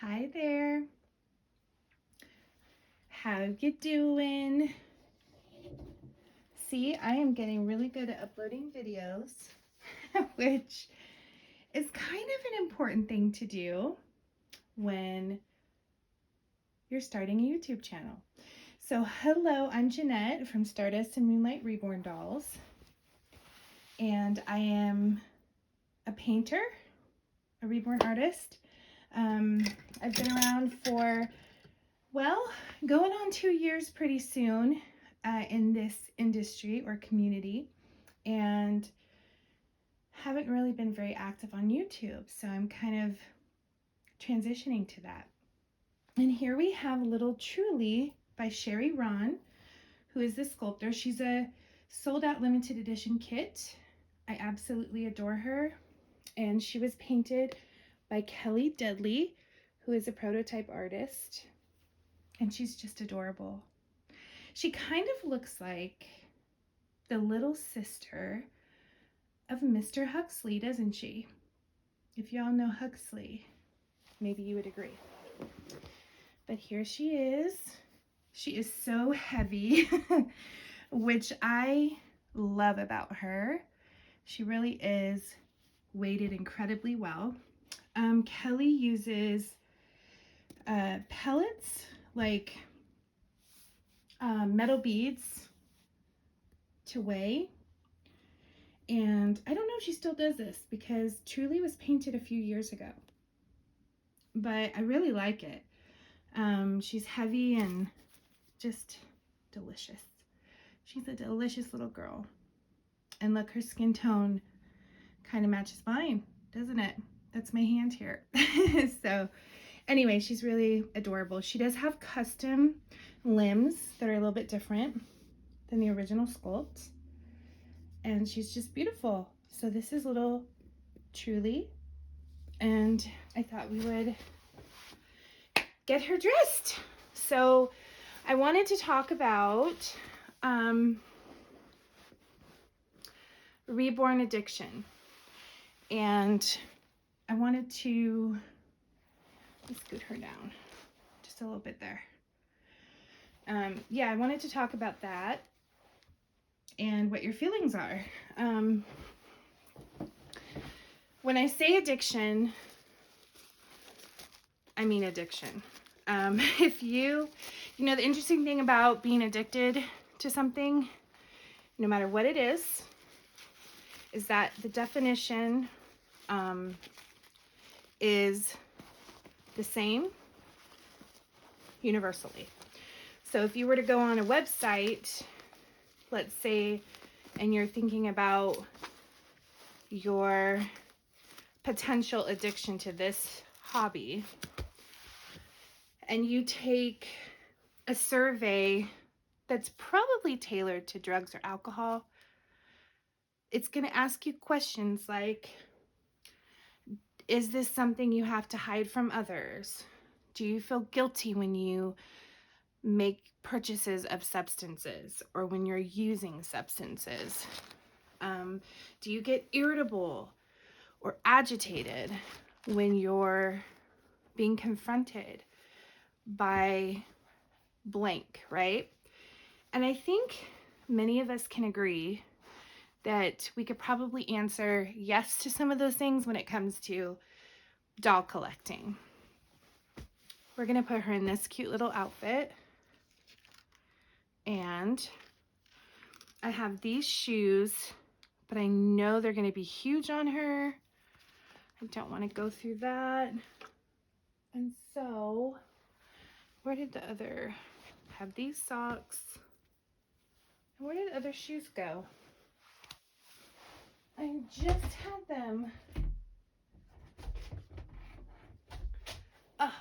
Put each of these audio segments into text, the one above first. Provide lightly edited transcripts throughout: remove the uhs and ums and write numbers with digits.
Hi there. How you doing? See, I am getting really good at uploading videos, which is kind of an important thing to do when you're starting a YouTube channel. So hello, I'm Jeanette from Stardust and Moonlight Reborn Dolls, and I am a painter, a reborn artist. I've been around for, well, going on 2 years pretty soon in this industry or community, and haven't really been very active on YouTube, so I'm kind of transitioning to that. And here we have Little Truly by Sherry Ron, who is the sculptor. She's a sold out limited edition kit. I absolutely adore her, and she was painted by Kelly Dudley, who is a prototype artist, and she's just adorable. She kind of looks like the little sister of Mr. Huxley, doesn't she? If y'all know Huxley, maybe you would agree. But here she is. She is so heavy, which I love about her. She really is weighted incredibly well. Kelly uses pellets, like metal beads, to weigh. And I don't know if she still does this because Truly was painted a few years ago, but I really like it. She's heavy and just delicious. She's a delicious little girl. And look, her skin tone kind of matches mine, doesn't it? That's my hand here. So anyway, she's really adorable. She does have custom limbs that are a little bit different than the original sculpt. And she's just beautiful. So this is Little Truly. And I thought we would get her dressed. So I wanted to talk about reborn addiction, and I wanted to scoot her down just a little bit there. Yeah, I wanted to talk about that and what your feelings are. When I say addiction, I mean addiction. If you know, the interesting thing about being addicted to something, no matter what it is that the definition is the same universally. So if you were to go on a website, let's say, and you're thinking about your potential addiction to this hobby, and you take a survey that's probably tailored to drugs or alcohol, it's going to ask you questions like, is this something you have to hide from others? Do you feel guilty when you make purchases of substances or when you're using substances? Do you get irritable or agitated when you're being confronted by blank, right? And I think many of us can agree that we could probably answer yes to some of those things when it comes to doll collecting. We're gonna put her in this cute little outfit, and I have these shoes, but I know they're gonna be huge on her. I don't want to go through that. And so where did the other, have these socks, and where did the other shoes go? I just had them.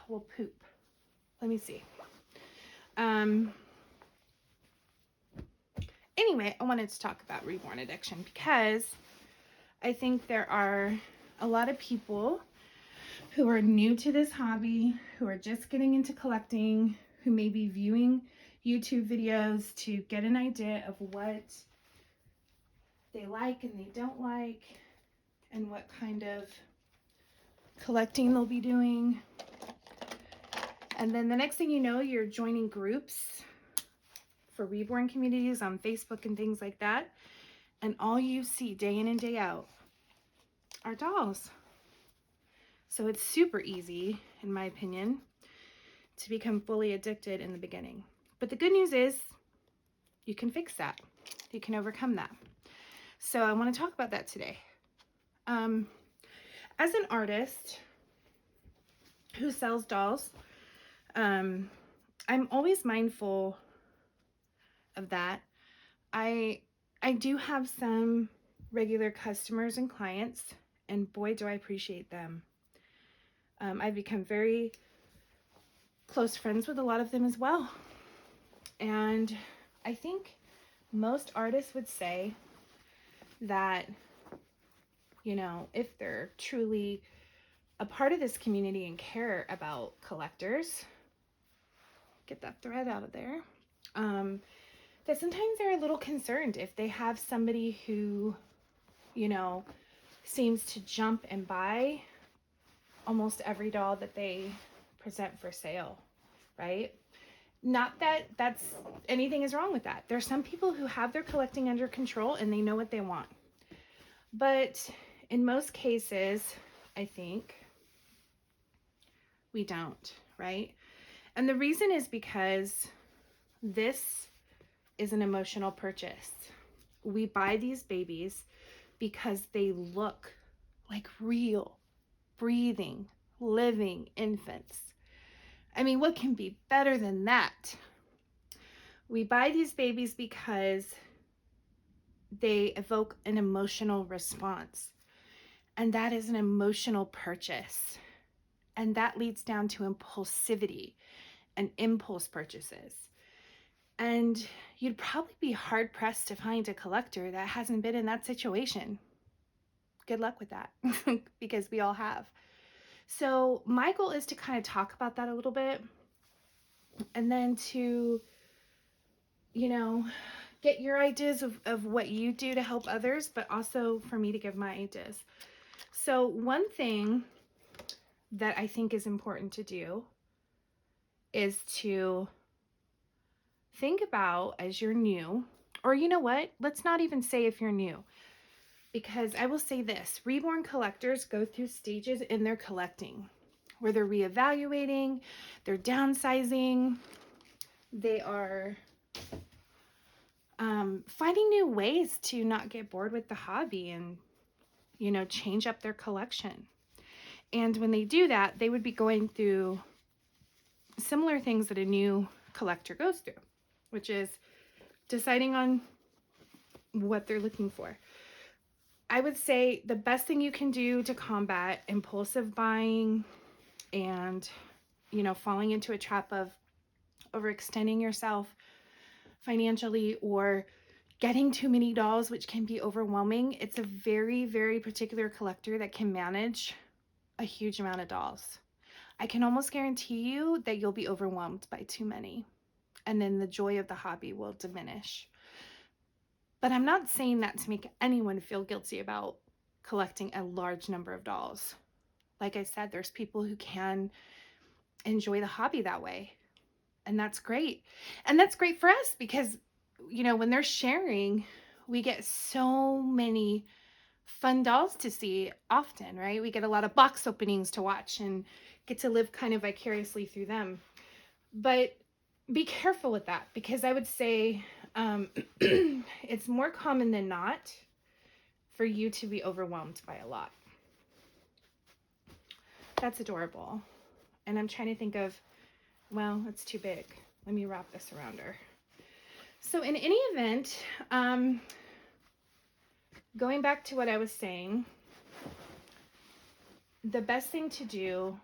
Well, poop. Let me see. Anyway, I wanted to talk about reborn addiction because I think there are a lot of people who are new to this hobby, who are just getting into collecting, who may be viewing YouTube videos to get an idea of what they like and they don't like, and what kind of collecting they'll be doing. And then the next thing you know, you're joining groups for Reborn communities on Facebook and things like that. And all you see day in and day out are dolls. So it's super easy, in my opinion, to become fully addicted in the beginning. But the good news is you can fix that. You can overcome that. So I want to talk about that today. As an artist who sells dolls, I'm always mindful of that. I do have some regular customers and clients, and boy, do I appreciate them. I've become very close friends with a lot of them as well. And I think most artists would say that, you know, if they're truly a part of this community and care about collectors, get that thread out of there, that sometimes they're a little concerned if they have somebody who, you know, seems to jump and buy almost every doll that they present for sale, right? Not that anything is wrong with that. There's some people who have their collecting under control and they know what they want. But in most cases, I think we don't, right? And the reason is because this is an emotional purchase. We buy these babies because they look like real, breathing, living infants. I mean, what can be better than that? We buy these babies because they evoke an emotional response. And that is an emotional purchase. And that leads down to impulsivity and impulse purchases. And you'd probably be hard pressed to find a collector that hasn't been in that situation. Good luck with that, because we all have. So my goal is to kind of talk about that a little bit, and then to, you know, get your ideas of what you do to help others, but also for me to give my ideas. So one thing that I think is important to do is to think about, as you're new, or you know what, let's not even say if you're new, because I will say this: Reborn collectors go through stages in their collecting where they're reevaluating, they're downsizing, they are finding new ways to not get bored with the hobby and, you know, change up their collection. And when they do that, they would be going through similar things that a new collector goes through, which is deciding on what they're looking for. I would say the best thing you can do to combat impulsive buying and, you know, falling into a trap of overextending yourself financially or getting too many dolls, which can be overwhelming. It's a very, very particular collector that can manage a huge amount of dolls. I can almost guarantee you that you'll be overwhelmed by too many, and then the joy of the hobby will diminish. But I'm not saying that to make anyone feel guilty about collecting a large number of dolls. Like I said, there's people who can enjoy the hobby that way, and that's great. And that's great for us because, you know, when they're sharing, we get so many fun dolls to see often, right? We get a lot of box openings to watch and get to live kind of vicariously through them. But be careful with that, because I would say it's more common than not for you to be overwhelmed by a lot. That's adorable. And I'm trying to think of, well, it's too big. Let me wrap this around her. So in any event, going back to what I was saying, the best thing to do,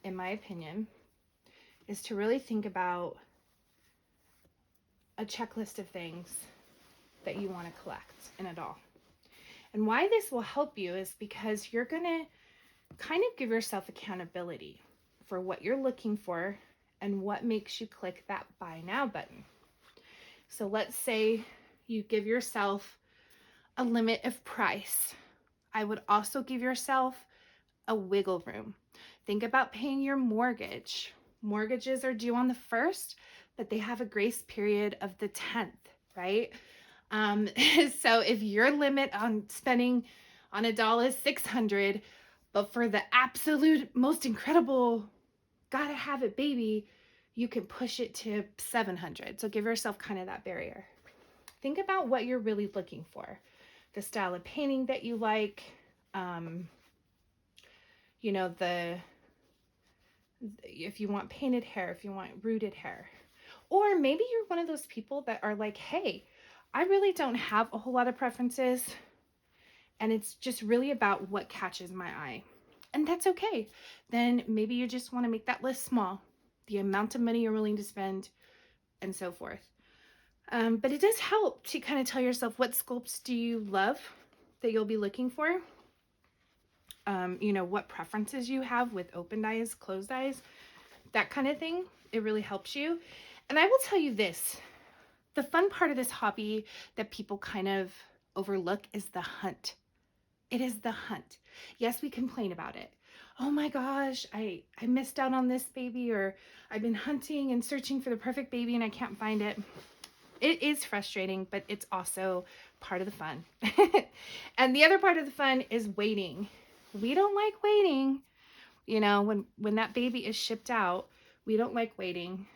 in my opinion, is to really think about a checklist of things that you want to collect in a doll. And why this will help you is because you're going to kind of give yourself accountability for what you're looking for and what makes you click that buy now button. So let's say you give yourself a limit of price. I would also give yourself a wiggle room. Think about paying your mortgage. Mortgages are due on the 1st, but they have a grace period of the 10th, right? So if your limit on spending on a doll is 600, but for the absolute most incredible, gotta have it baby, you can push it to 700. So give yourself kind of that barrier. Think about what you're really looking for. The style of painting that you like, you know, if you want painted hair, if you want rooted hair. Or maybe you're one of those people that are like, hey, I really don't have a whole lot of preferences, and it's just really about what catches my eye. And that's okay. Then maybe you just want to make that list small, the amount of money you're willing to spend, and so forth. But it does help to kind of tell yourself, what sculpts do you love that you'll be looking for? You know, what preferences you have with opened eyes, closed eyes, that kind of thing. It really helps you. And I will tell you this, the fun part of this hobby that people kind of overlook is the hunt. It is the hunt. Yes, we complain about it. Oh my gosh, I missed out on this baby, or I've been hunting and searching for the perfect baby and I can't find it. It is frustrating, but it's also part of the fun. And the other part of the fun is waiting. We don't like waiting. You know, when that baby is shipped out, we don't like waiting.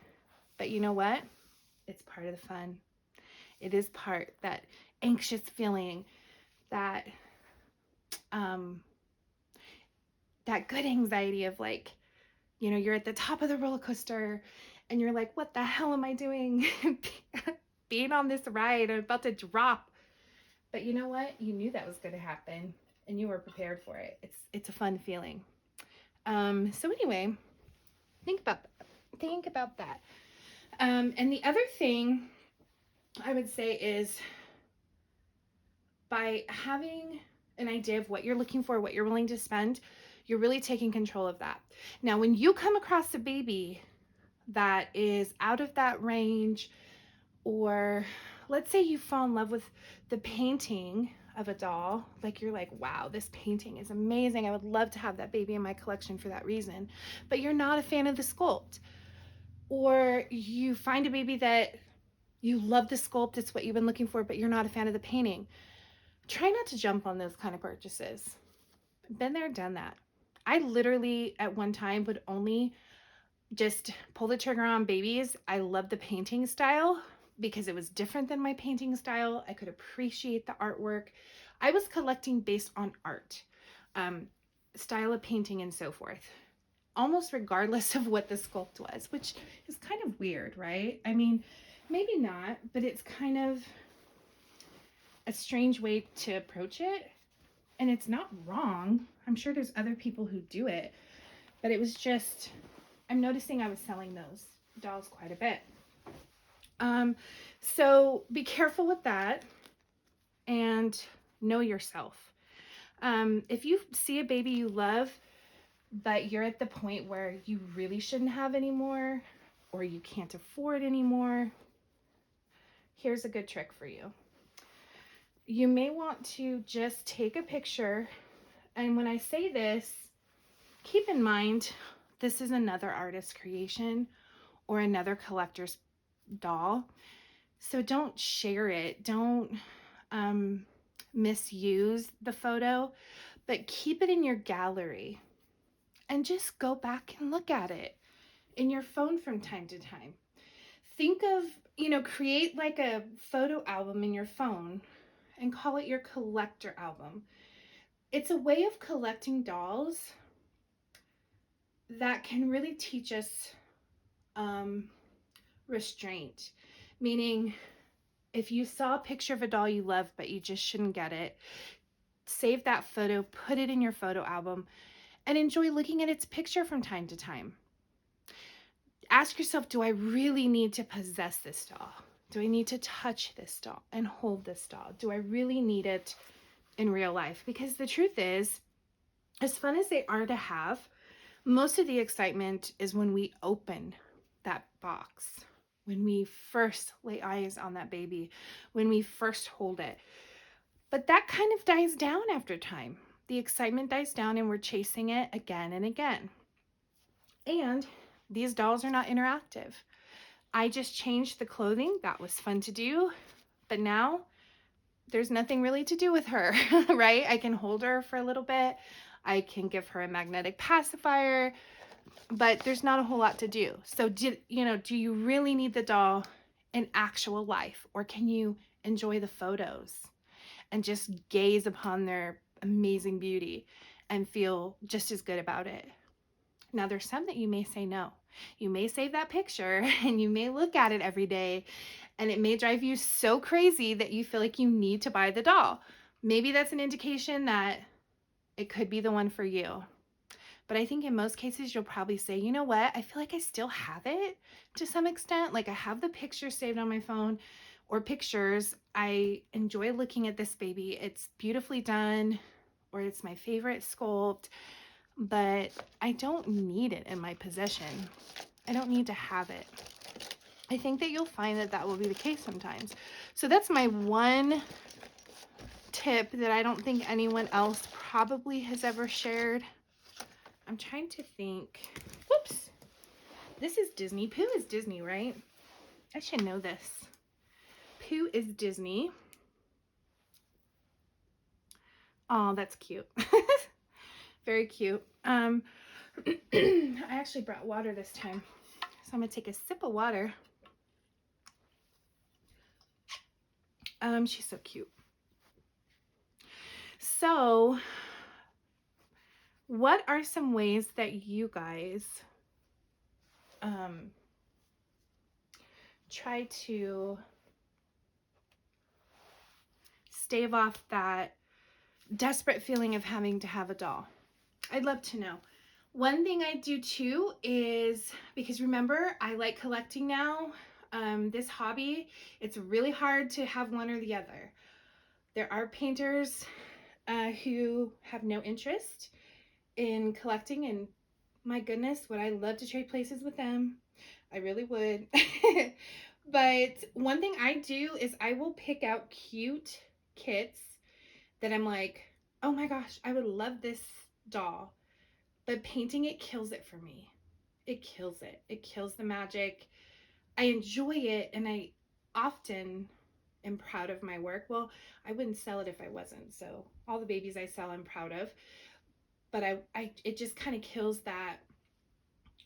But you know what? It's part of the fun. It is part, that anxious feeling, that that good anxiety of like, you know, you're at the top of the roller coaster and you're like, what the hell am I doing? Being on this ride, I'm about to drop. But you know what? You knew that was going to happen and you were prepared for it. It's a fun feeling. So anyway, think about that. Think about that. And the other thing I would say is, by having an idea of what you're looking for, what you're willing to spend, you're really taking control of that. Now, when you come across a baby that is out of that range, or let's say you fall in love with the painting of a doll, like you're like, wow, this painting is amazing, I would love to have that baby in my collection for that reason, but you're not a fan of the sculpt. Or you find a baby that you love the sculpt, it's what you've been looking for, but you're not a fan of the painting. Try not to jump on those kind of purchases. Been there, done that. I literally at one time would only just pull the trigger on babies. I loved the painting style because it was different than my painting style. I could appreciate the artwork. I was collecting based on art, style of painting and so forth, almost regardless of what the sculpt was, which is kind of weird, right? I mean, maybe not, but it's kind of a strange way to approach it. And it's not wrong. I'm sure there's other people who do it, but it was just, I'm noticing I was selling those dolls quite a bit. So be careful with that and know yourself. If you see a baby you love, but you're at the point where you really shouldn't have anymore, or you can't afford anymore, here's a good trick for you. You may want to just take a picture, and when I say this, keep in mind this is another artist's creation or another collector's doll, so don't share it, don't misuse the photo, but keep it in your gallery and just go back and look at it in your phone from time to time. Think of, you know, create like a photo album in your phone and call it your collector album. It's a way of collecting dolls that can really teach us restraint. Meaning, if you saw a picture of a doll you love but you just shouldn't get it, save that photo, put it in your photo album, and enjoy looking at its picture from time to time. Ask yourself, do I really need to possess this doll? Do I need to touch this doll and hold this doll? Do I really need it in real life? Because the truth is, as fun as they are to have, most of the excitement is when we open that box, when we first lay eyes on that baby, when we first hold it. But that kind of dies down after time. The excitement dies down and we're chasing it again and again. And These dolls are not interactive. I just changed the clothing. That was fun to do. But now there's nothing really to do with her, right? I can hold her for a little bit. I can give her a magnetic pacifier, but there's not a whole lot to do. So do you really need the doll in actual life, or can you enjoy the photos and just gaze upon their amazing beauty and feel just as good about it? Now, there's some that you may say no. You may save that picture and you may look at it every day, and it may drive you so crazy that you feel like you need to buy the doll. Maybe that's an indication that it could be the one for you. But I think in most cases, you'll probably say, you know what? I feel like I still have it to some extent. Like, I have the picture saved on my phone, or pictures. I enjoy looking at this baby. It's beautifully done, or it's my favorite sculpt, but I don't need it in my possession. I don't need to have it. I think that you'll find that that will be the case sometimes. So that's my one tip that I don't think anyone else probably has ever shared. I'm trying to think. Whoops. This is Disney. Pooh is Disney, right? I should know this. Pooh is Disney. Oh, that's cute. Very cute. I actually brought water this time. So I'm going to take a sip of water. She's so cute. So, what are some ways that you guys try to stave off that desperate feeling of having to have a doll? I'd love to know. One thing I do too is, because remember, I like collecting now. This hobby, it's really hard to have one or the other. There are painters who have no interest in collecting, and my goodness, would I love to trade places with them. I really would. But one thing I do is I will pick out cute kits that I'm like, oh my gosh, I would love this doll. But painting it kills it for me. It kills it. It kills the magic. I enjoy it, and I often am proud of my work. Well, I wouldn't sell it if I wasn't. So all the babies I sell, I'm proud of. But it just kind of kills that,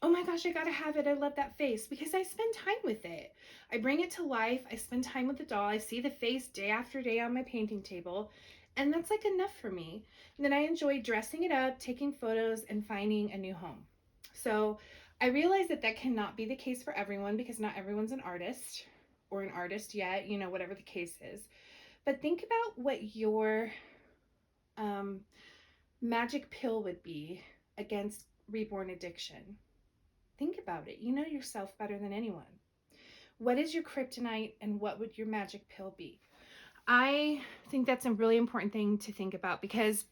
oh my gosh, I gotta have it. I love that face, because I spend time with it. I bring it to life. I spend time with the doll. I see the face day after day on my painting table, and that's like enough for me. And then I enjoy dressing it up, taking photos, and finding a new home. So I realize that that cannot be the case for everyone, because not everyone's an artist or an artist yet, whatever the case is. But think about what your magic pill would be against reborn addiction. Think about it. You know yourself better than anyone. What is your kryptonite, and what would your magic pill be? I think that's a really important thing to think about, because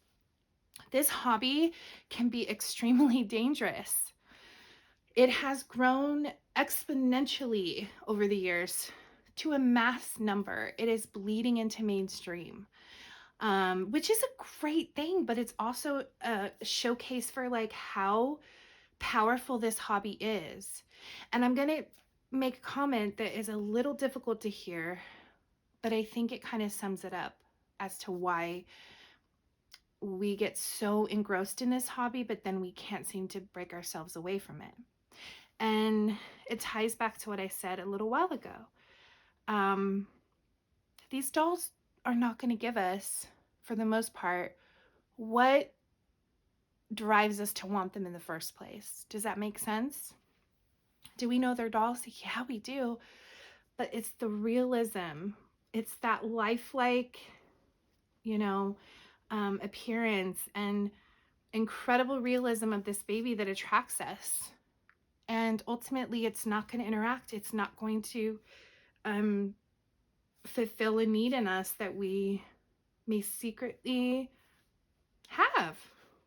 this hobby can be extremely dangerous. It has grown exponentially over the years to a mass number. It is bleeding into mainstream, which is a great thing, but it's also a showcase for like how powerful this hobby is. And I'm going to make a comment that is a little difficult to hear, but I think it kind of sums it up as to why we get so engrossed in this hobby, but then we can't seem to break ourselves away from it. And it ties back to what I said a little while ago. These dolls are not going to give us, for the most part, what drives us to want them in the first place. Does that make sense? Do we know they're dolls? Yeah, we do. But it's the realism. It's that lifelike, appearance and incredible realism of this baby that attracts us. And ultimately, it's not going to interact. It's not going to fulfill a need in us that we may secretly have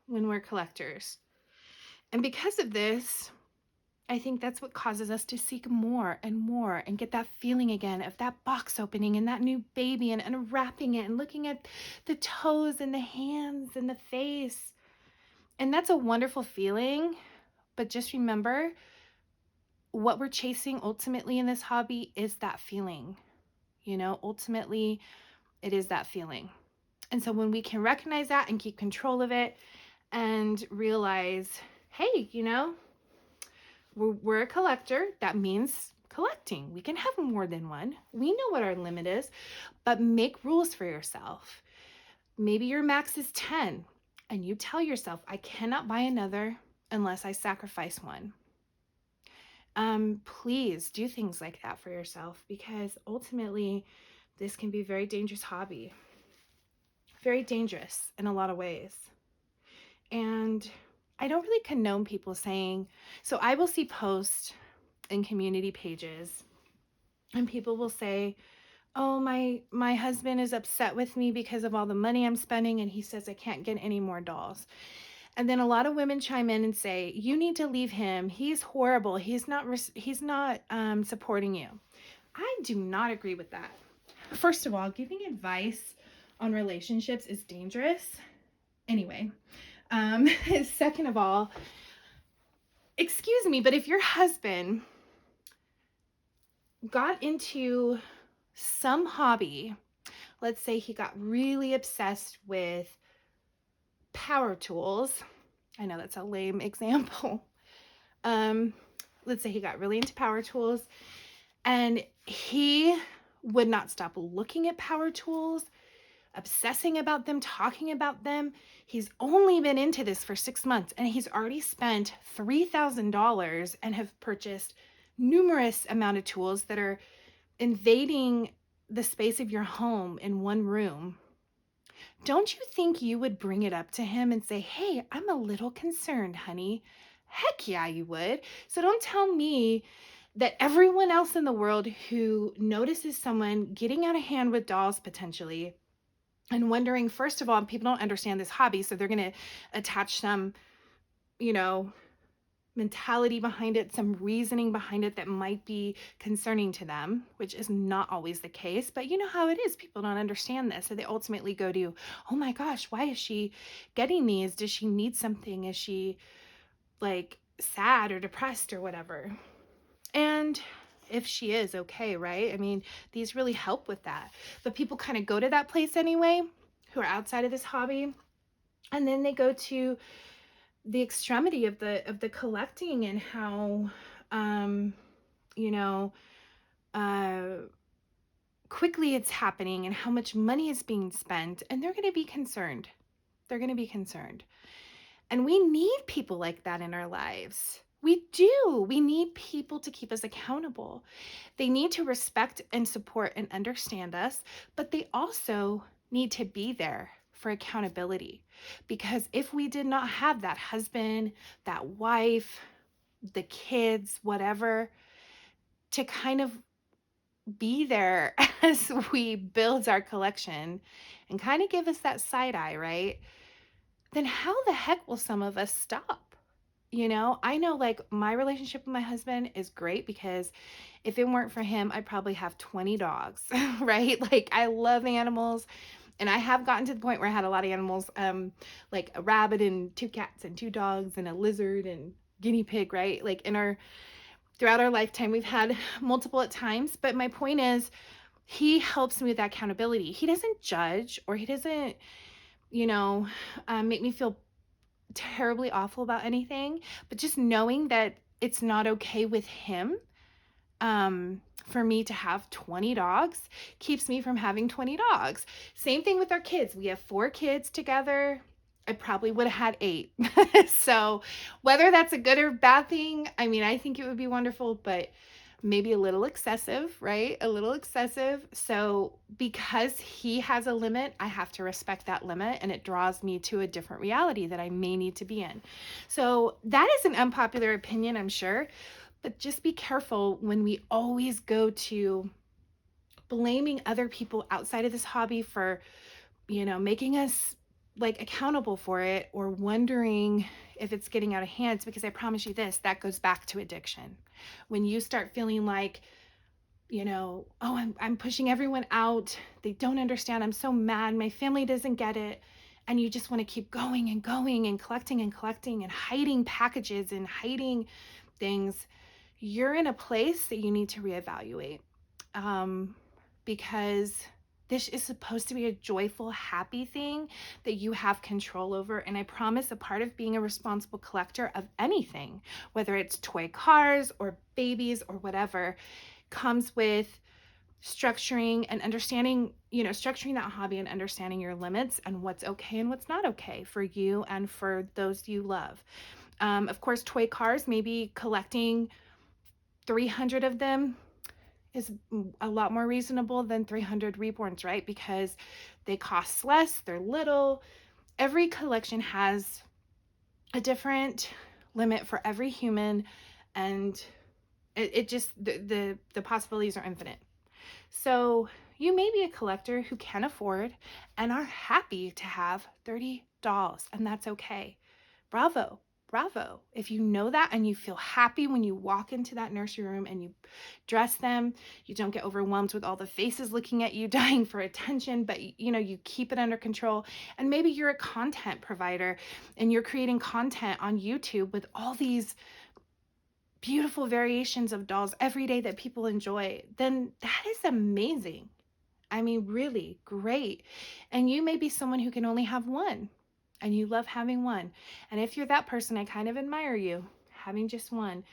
when we're collectors. And because of this, I think that's what causes us to seek more and more and get that feeling again of that box opening and that new baby and unwrapping it and looking at the toes and the hands and the face. And that's a wonderful feeling. But just remember, what we're chasing ultimately in this hobby is that feeling. Ultimately, it is that feeling. And so when we can recognize that and keep control of it and realize, hey, we're a collector, that means collecting. We can have more than one. We know what our limit is, but make rules for yourself. Maybe your max is 10 and you tell yourself, I cannot buy another unless I sacrifice one. Please do things like that for yourself, because ultimately this can be a very dangerous hobby. Very dangerous in a lot of ways. And I don't really condone people saying, so I will see posts in community pages and people will say, oh, my husband is upset with me because of all the money I'm spending and he says I can't get any more dolls. And then a lot of women chime in and say, you need to leave him. He's horrible. He's not supporting you. I do not agree with that. First of all, giving advice on relationships is dangerous. Anyway, second of all, excuse me, but if your husband got into some hobby, let's say he got really obsessed with power tools. I know that's a lame example. Let's say he got really into power tools and he would not stop looking at power tools, obsessing about them, talking about them. He's only been into this for 6 months and he's already spent $3,000 and have purchased numerous amount of tools that are invading the space of your home in one room. Don't you think you would bring it up to him and say, hey, I'm a little concerned, honey? Heck yeah, you would. So don't tell me that everyone else in the world who notices someone getting out of hand with dolls potentially and wondering, first of all, people don't understand this hobby, so they're going to attach some, mentality behind it, some reasoning behind it that might be concerning to them, which is not always the case. But you know how it is. People don't understand this. So they ultimately go to, oh my gosh, why is she getting these? Does she need something? Is she sad or depressed or whatever? And if she is, okay, right? I mean, these really help with that. But people kind of go to that place anyway, who are outside of this hobby. And then they go to the extremity of the collecting and how quickly it's happening and how much money is being spent, and they're going to be concerned. And we need people like that in our lives. We do. We need people to keep us accountable. They need to respect and support and understand us, but they also need to be there for accountability. Because if we did not have that husband, that wife, the kids, whatever, to kind of be there as we build our collection and kind of give us that side eye, right? Then how the heck will some of us stop? I know my relationship with my husband is great because if it weren't for him, I'd probably have 20 dogs, right? I love animals. And I have gotten to the point where I had a lot of animals, like a rabbit and 2 cats and 2 dogs and a lizard and guinea pig, right? Throughout our lifetime, we've had multiple at times. But my point is, he helps me with that accountability. He doesn't judge or he doesn't, make me feel terribly awful about anything. But just knowing that it's not okay with him, for me to have 20 dogs keeps me from having 20 dogs. Same thing with our kids. We have 4 kids together. I probably would have had 8. So whether that's a good or bad thing, I mean, I think it would be wonderful, but maybe a little excessive, right? A little excessive. So because he has a limit, I have to respect that limit, and it draws me to a different reality that I may need to be in. So that is an unpopular opinion, I'm sure. But just be careful when we always go to blaming other people outside of this hobby for, making us accountable for it, or wondering if it's getting out of hand. Because I promise you this, that goes back to addiction. When you start feeling oh, I'm pushing everyone out. They don't understand. I'm so mad. My family doesn't get it. And you just want to keep going and going and collecting and hiding packages and hiding things. you're in a place that you need to reevaluate, because this is supposed to be a joyful, happy thing that you have control over. And I promise a part of being a responsible collector of anything, whether it's toy cars or babies or whatever, comes with structuring and understanding, structuring that hobby and understanding your limits and what's okay and what's not okay for you and for those you love. Of course, toy cars, maybe collecting 300 of them is a lot more reasonable than 300 Reborns, right? Because they cost less, they're little. Every collection has a different limit for every human, and it just, the possibilities are infinite. So you may be a collector who can afford and are happy to have 30 dolls, and that's okay. Bravo. Bravo. If you know that and you feel happy when you walk into that nursery room and you dress them, you don't get overwhelmed with all the faces looking at you, dying for attention, but you keep it under control. And maybe you're a content provider and you're creating content on YouTube with all these beautiful variations of dolls every day that people enjoy, then that is amazing. I mean, really great. And you may be someone who can only have one and you love having one. And if you're that person, I kind of admire you having just one.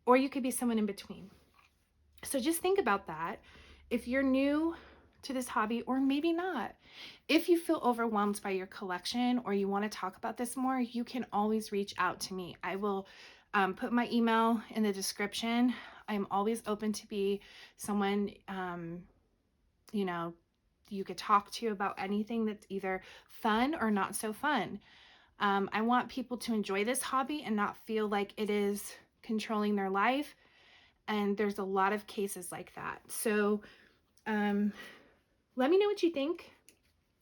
Or you could be someone in between. So just think about that. If you're new to this hobby, or maybe not, if you feel overwhelmed by your collection or you want to talk about this more, you can always reach out to me. I will put my email in the description. I'm always open to be someone, you could talk to about anything that's either fun or not so fun. I want people to enjoy this hobby and not feel like it is controlling their life. And there's a lot of cases like that. So let me know what you think.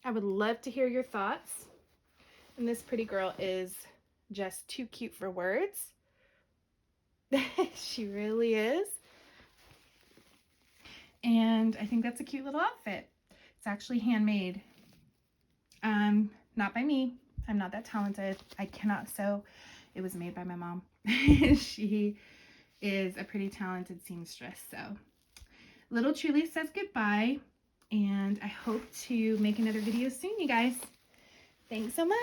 I would love to hear your thoughts. And this pretty girl is just too cute for words. She really is. And I think that's a cute little outfit. It's actually handmade. Not by me. I'm not that talented. I cannot sew. It was made by my mom. She is a pretty talented seamstress. So little Truly says goodbye, and I hope to make another video soon, you guys. Thanks so much.